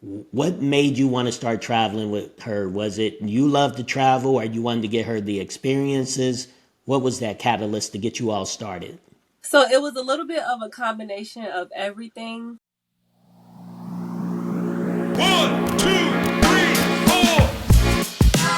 What made you want to start traveling with her? Was it you love to travel or you wanted to get her the experiences? What was that catalyst to get you all started? So it was a little bit of a combination of everything. One, two, three, four.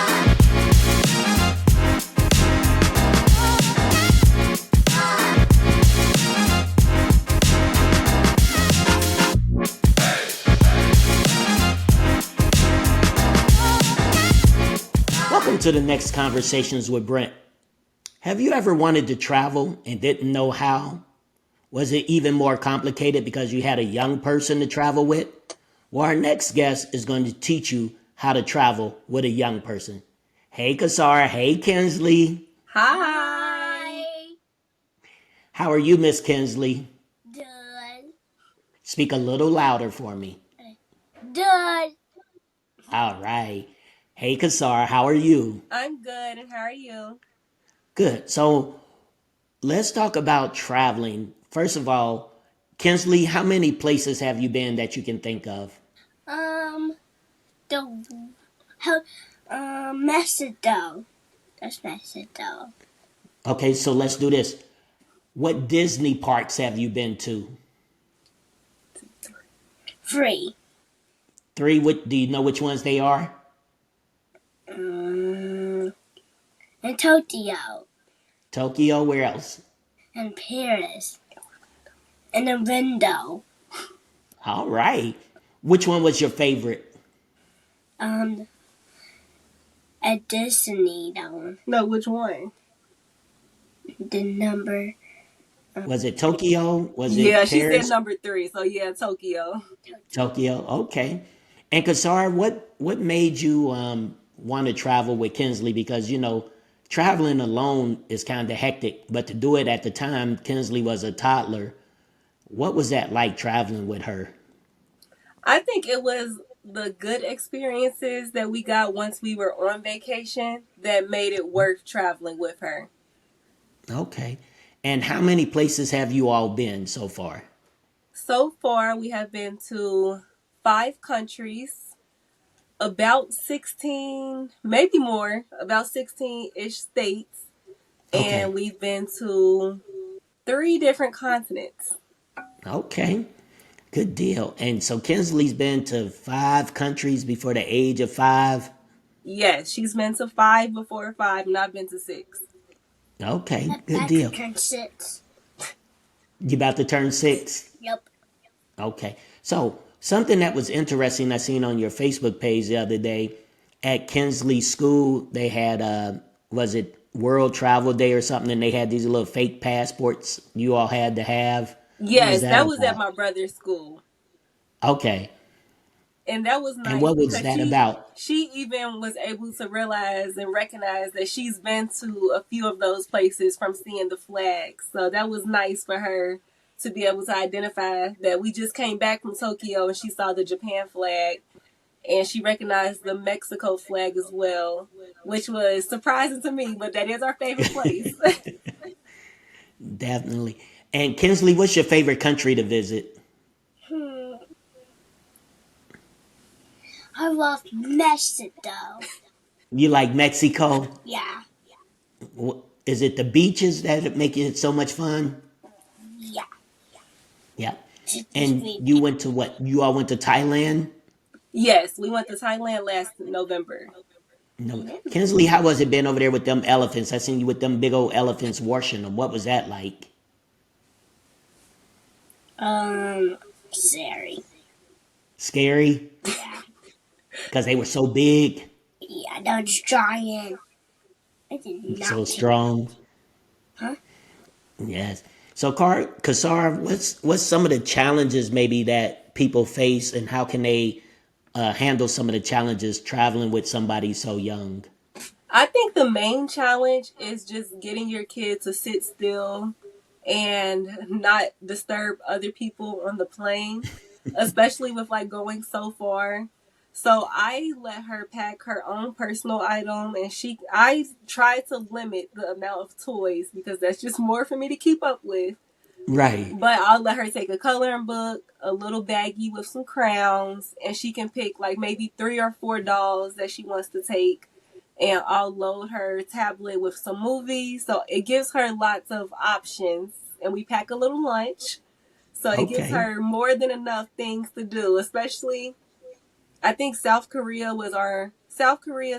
Welcome to the next Conversations with Brent. Have you ever wanted to travel and didn't know how? Was it even more complicated because you had a young person to travel with? Well, our next guest is going to teach you how to travel with a young person. Hey, Kesara. Hey, Kinslee. Hi. How are you, Miss Kinslee? Good. Speak a little louder for me. Good. All right. Hey, Kesara. How are you? I'm good, and how are you? Good. So let's talk about traveling. First of all, Kinslee, how many places have you been that you can think of? The Mexico. That's Mexico. Okay, so let's do this. What Disney parks have you been to? 3. Three. What, do you know which ones they are? And Tokyo. Tokyo. Where else? And Paris. And a window. All right. Which one was your favorite? A Disney down. No, which one? The number. Was it Tokyo? Was Yeah, it she said Paris? number 3, so yeah, Tokyo. Tokyo. Okay. And Kasar, what made you want to travel with Kinsley? Because traveling alone is kind of hectic, but to do it at the time, Kinsley was a toddler. What was that like traveling with her? I think it was the good experiences that we got once we were on vacation that made it worth traveling with her. Okay. And how many places have you all been so far? So far, we have been to 5 countries, about 16, maybe more, about 16-ish states, Okay. and we've been to 3 different continents. Okay. Good deal. And so Kinsley's been to 5 countries before the age of 5. Yes, she's been to 5 before 5, and I've been to 6. Okay. Good I could deal. turn 6. You about to turn 6? Yep. Okay. So something that was interesting I seen on your Facebook page the other day at Kinsley School, they had was it World Travel Day or something, and they had these little fake passports you all had to have. What was Yes, that that was at about? my brother's school. Okay. And that was And nice what was because that she about? she even was able to realize and recognize that she's been to a few of those places from seeing the flags. So that was nice for her to be able to identify that we just came back from Tokyo and she saw the Japan flag and she recognized the Mexico flag as well, which was surprising to me, but that is our favorite place. Definitely. And Kinsley, what's your favorite country to visit? I love Mexico. You like Mexico? Yeah. Is it the beaches that make it so much fun? Yeah. Yeah. Just And me. you went to what? You all went to Thailand? Yes, we went to Thailand last November. No. Kinsley, how was it been over there with them elephants? I seen you with them big old elephants washing them. What was that like? Sorry. Scary? Yeah. Because they were so big, Yeah, that's giant. I did not so take. strong. Huh? Yes. So, Kasar, what's some of the challenges maybe that people face, and how can they handle some of the challenges traveling with somebody so young? I think the main challenge is just getting your kid to sit still and not disturb other people on the plane, especially with like going so far. So I let her pack her own personal item and I try to limit the amount of toys because that's just more for me to keep up with. Right. But I'll let her take a coloring book, a little baggie with some crowns, and she can pick like maybe 3 or 4 dolls that she wants to take. And I'll load her tablet with some movies. So it gives her lots of options. And we pack a little lunch. So it gives Okay. her more than enough things to do, especially I think South Korea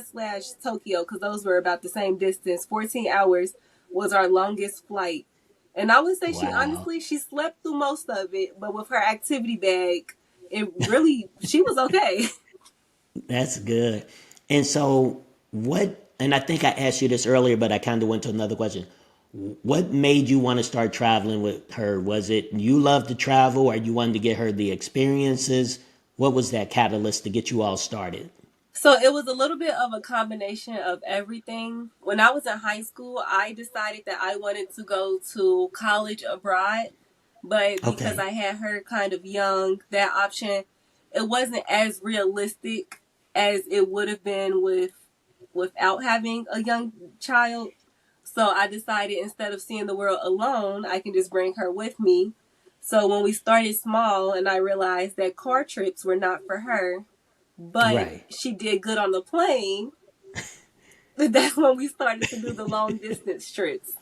slash Tokyo, because those were about the same distance. 14 hours was our longest flight. And I would say Wow. she slept through most of it, but with her activity bag, she was okay. That's good. And so, and I think I asked you this earlier, but I kind of went to another question. What made you want to start traveling with her? Was it you love to travel or you wanted to get her the experiences? What was that catalyst to get you all started? So it was a little bit of a combination of everything. When I was in high school, I decided that I wanted to go to college abroad, but because Okay. I had her kind of young, that option it wasn't as realistic as it would have been without having a young child. So I decided instead of seeing the world alone, I can just bring her with me. So when we started small and I realized that car trips were not for her, but Right. she did good on the plane, that's when we started to do the long distance trips.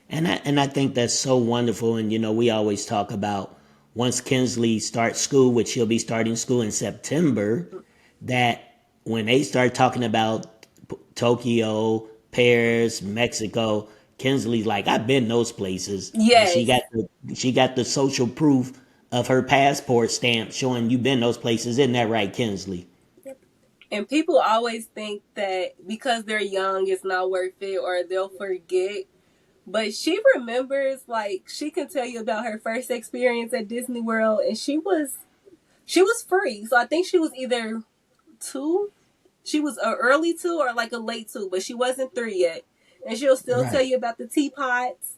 And I think that's so wonderful. And we always talk about once Kinsley starts school, which she'll be starting school in September, that when they start talking about Tokyo, Paris, Mexico, Kinsley's like, I've been those places, and she Yes. got the social proof of her passport stamp showing you've been those places. Isn't that right, Kinsley? And people always think that because they're young, it's not worth it or they'll forget. But she remembers, like, she can tell you about her first experience at Disney World, and she was free. So I think she was either two. She was an early two or like a late two, but she wasn't three yet. And she'll still tell Right. you about the teapots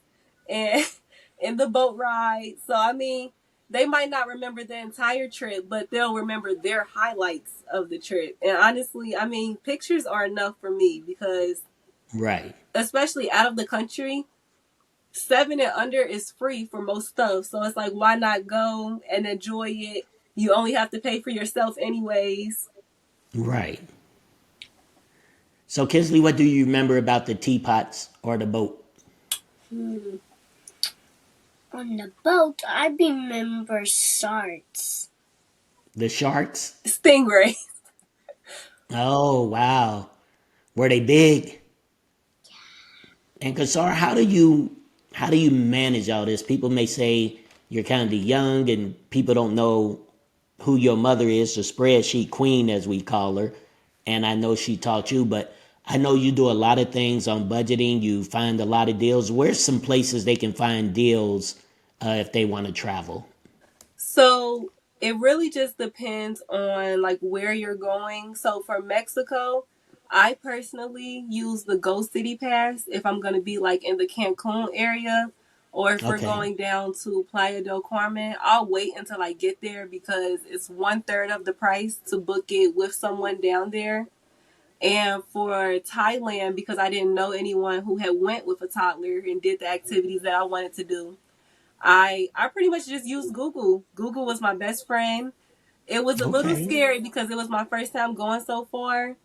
and and the boat ride. So I mean, they might not remember the entire trip, but they'll remember their highlights of the trip. And honestly, I mean, pictures are enough for me because Right. especially out of the country, 7 and under is free for most stuff. So it's like, why not go and enjoy it? You only have to pay for yourself anyways. Right. So, Kinsley, what do you remember about the teapots or the boat? Hmm. On the boat, I remember sharks. The sharks? Stingray. Oh, wow. Were they big? And Kasar, how do you manage all this? People may say you're kind of young and people don't know who your mother is, the spreadsheet queen as we call her. And I know she taught you, but I know you do a lot of things on budgeting. You find a lot of deals. Where's some places they can find deals if they want to travel? So it really just depends on like where you're going. So for Mexico, I personally use the Go City Pass if I'm going to be like in the Cancun area, or if we're Okay. going down to Playa del Carmen. I'll wait until I get there because it's 1/3 of the price to book it with someone down there. And for Thailand, because I didn't know anyone who had went with a toddler and did the activities that I wanted to do, I pretty much just used Google. Google was my best friend. It was a little Okay. scary because it was my first time going so far,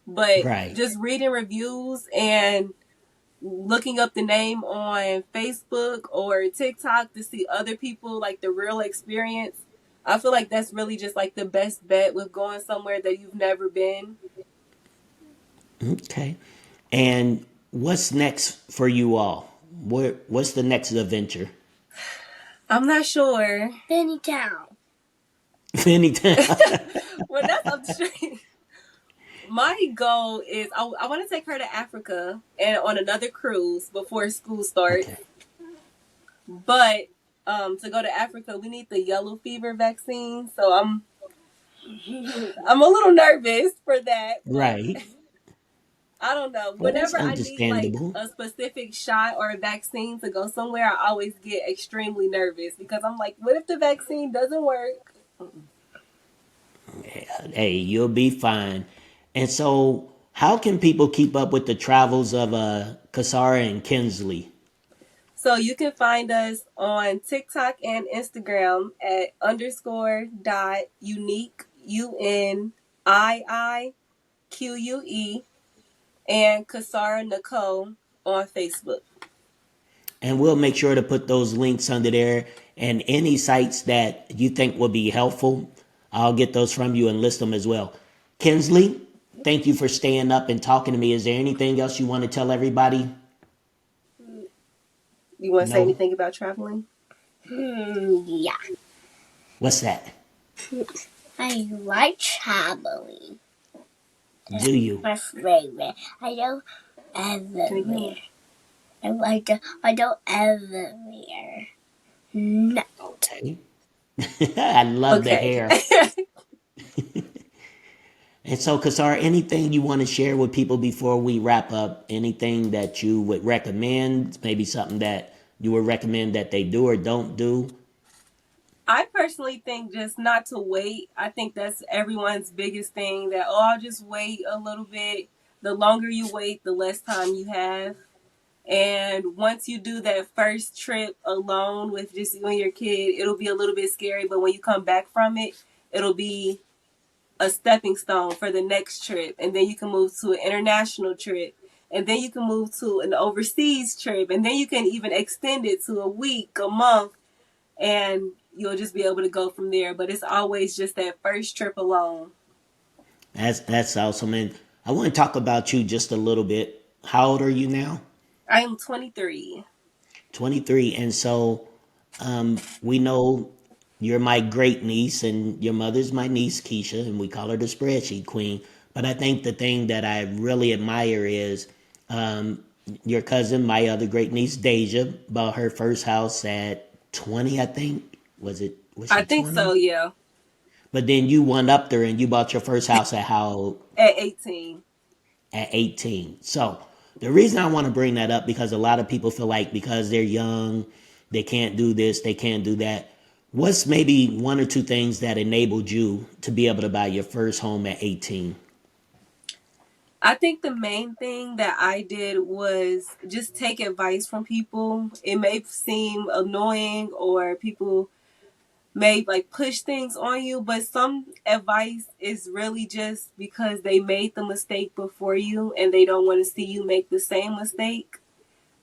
but Right. just reading reviews and looking up the name on Facebook or TikTok to see other people like the real experience. I feel like that's really just like the best bet with going somewhere that you've never been. Okay. And what's next for you all? What's the next adventure? I'm not sure. Benny Town. Anytime. Well, that's up the street. My goal is I want to take her to Africa and on another cruise before school starts. Okay. But to go to Africa, we need the yellow fever vaccine. So I'm a little nervous for that. But Right. I don't know. Well, that's Whenever I need like understandable. a specific shot or a vaccine to go somewhere, I always get extremely nervous because I'm like, what if the vaccine doesn't work? Hey, you'll be fine. And so, how can people keep up with the travels of Kesara and Kinslee? So you can find us on TikTok and Instagram at underscore dot unique UNIIQUE and Kesara Nicole on Facebook. And we'll make sure to put those links under there and any sites that you think will be helpful. I'll get those from you and list them as well. Kinsley, thank you for staying up and talking to me. Is there anything else you want to tell everybody? You want to say No? anything about traveling? Yeah. What's that? I like traveling. Do you? My favorite. I go everywhere. I go everywhere. No. Okay. I love the Okay. hair. And so, Kasar, anything you want to share with people before we wrap up? Anything that you would recommend? Maybe something that you would recommend that they do or don't do? I personally think just not to wait. I think that's everyone's biggest thing that, oh, I'll just wait a little bit. The longer you wait, the less time you have. And once you do that first trip alone with just you and your kid, it'll be a little bit scary. But when you come back from it, it'll be a stepping stone for the next trip. And then you can move to an international trip. And then you can move to an overseas trip. And then you can even extend it to a week, a month. And you'll just be able to go from there. But it's always just that first trip alone. That's awesome. And I want to talk about you just a little bit. How old are you now? I am 23. 23. And so we know you're my great niece and your mother's my niece, Keisha, and we call her the spreadsheet queen. But I think the thing that I really admire is your cousin, my other great niece, Deja, bought her first house at 20, I think. Was I she think 20? so, yeah. But then you went up there and you bought your first house at how old? At 18. At 18. So the reason I want to bring that up because a lot of people feel like because they're young, they can't do this, they can't do that. What's maybe one or two things that enabled you to be able to buy your first home at 18? I think the main thing that I did was just take advice from people. It may seem annoying or people may like push things on you, but some advice is really just because they made the mistake before you and they don't want to see you make the same mistake.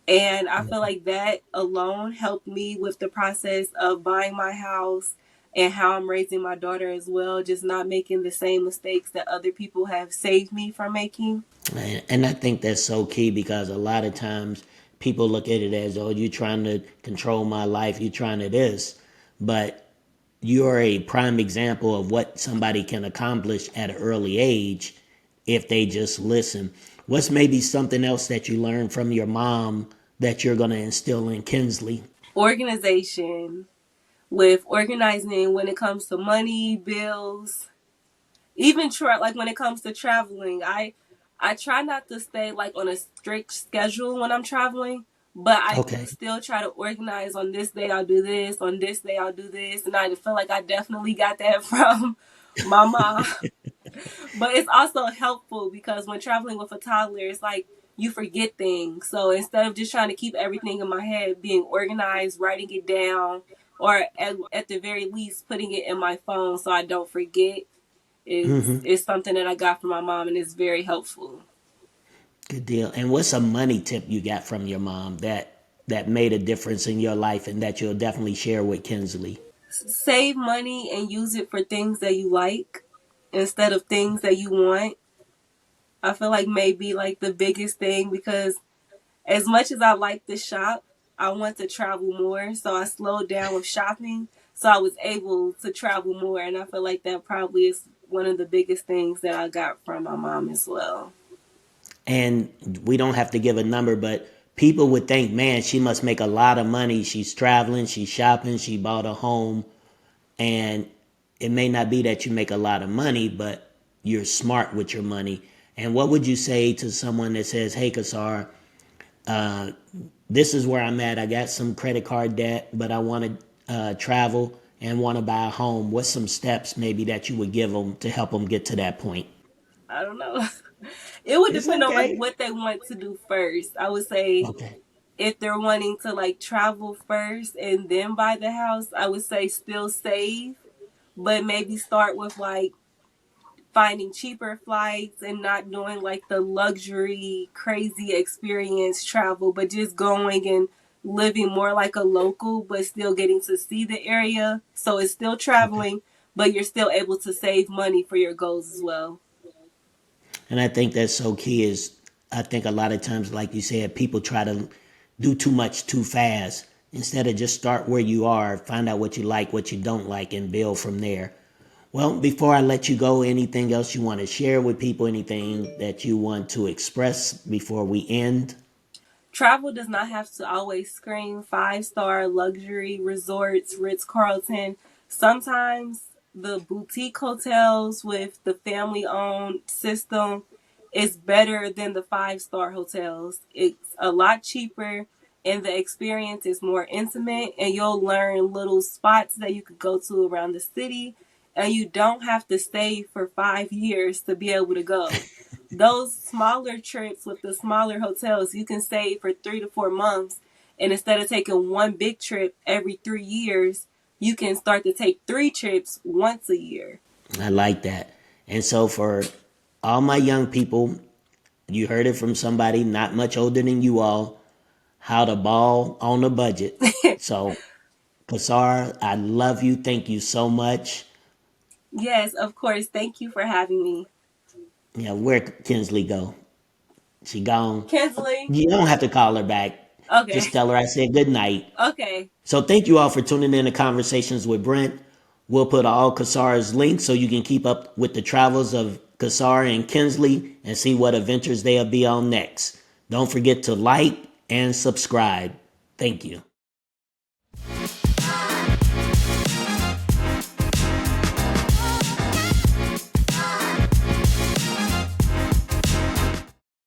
And I feel like that alone helped me with the process of buying my house and how I'm raising my daughter as well, just not making the same mistakes that other people have saved me from making. And I think that's so key because a lot of times people look at it as, oh, you're trying to control my life, you're trying to this. But you're a prime example of what somebody can accomplish at an early age if they just listen. What's maybe something else that you learned from your mom that you're going to instill in Kinsley? Organization, with organizing when it comes to money, bills, even like when it comes to traveling. I try not to stay like on a strict schedule when I'm traveling, but I do Okay. still try to organize. On this day I'll do this, on this day I'll do this, and I feel like I definitely got that from my mom. But it's also helpful because when traveling with a toddler, it's like you forget things. So instead of just trying to keep everything in my head, being organized, writing it down, or at the very least putting it in my phone so I don't forget is something that I got from my mom, and it's very helpful. Good deal. And what's a money tip you got from your mom that made a difference in your life and that you'll definitely share with Kinsley? Save money and use it for things that you like instead of things that you want. I feel like maybe like the biggest thing because as much as I like to shop, I want to travel more. So I slowed down with shopping. So I was able to travel more. And I feel like that probably is one of the biggest things that I got from my mom as well. And we don't have to give a number, but people would think, man, she must make a lot of money. She's traveling, she's shopping, she bought a home. And it may not be that you make a lot of money, but you're smart with your money. And what would you say to someone that says, hey, Kasar, uh, this is where I'm at. I got some credit card debt, but I want to travel and want to buy a home. What's some steps maybe that you would give them to help them get to that point? I don't know. It would It's depend on like okay. what they want to do first. I would say Okay. if they're wanting to like travel first and then buy the house, I would say still save, but maybe start with like finding cheaper flights and not doing like the luxury crazy experience travel, but just going and living more like a local but still getting to see the area, so it's still Okay. traveling but you're still able to save money for your goals as well. And I think that's so key is I think a lot of times, like you said, people try to do too much too fast instead of just start where you are, find out what you like, what you don't like, and build from there. Well, before I let you go, anything else you want to share with people, anything that you want to express before we end? Travel does not have to always scream 5-star luxury resorts, Ritz Carlton. Sometimes the boutique hotels with the family owned system is better than the 5-star hotels. It's a lot cheaper and the experience is more intimate, and you'll learn little spots that you could go to around the city, and you don't have to stay for 5 years to be able to go. Those smaller trips with the smaller hotels, you can save for 3 to 4 months. And instead of taking one big trip every 3 years, you can start to take 3 trips once a year. I like that. And so for all my young people, you heard it from somebody not much older than you all, how to ball on a budget. So, Kasar, I love you. Thank you so much. Yes, of course. Thank you for having me. Yeah, where Kinsley go? She gone. Kinsley? You don't have to call her back. Okay. Just tell her I said good night. Okay. So thank you all for tuning in to Conversations with Brent. We'll put all Kasar's links so you can keep up with the travels of Kesara and Kinslee and see what adventures they'll be on next. Don't forget to like and subscribe. Thank you.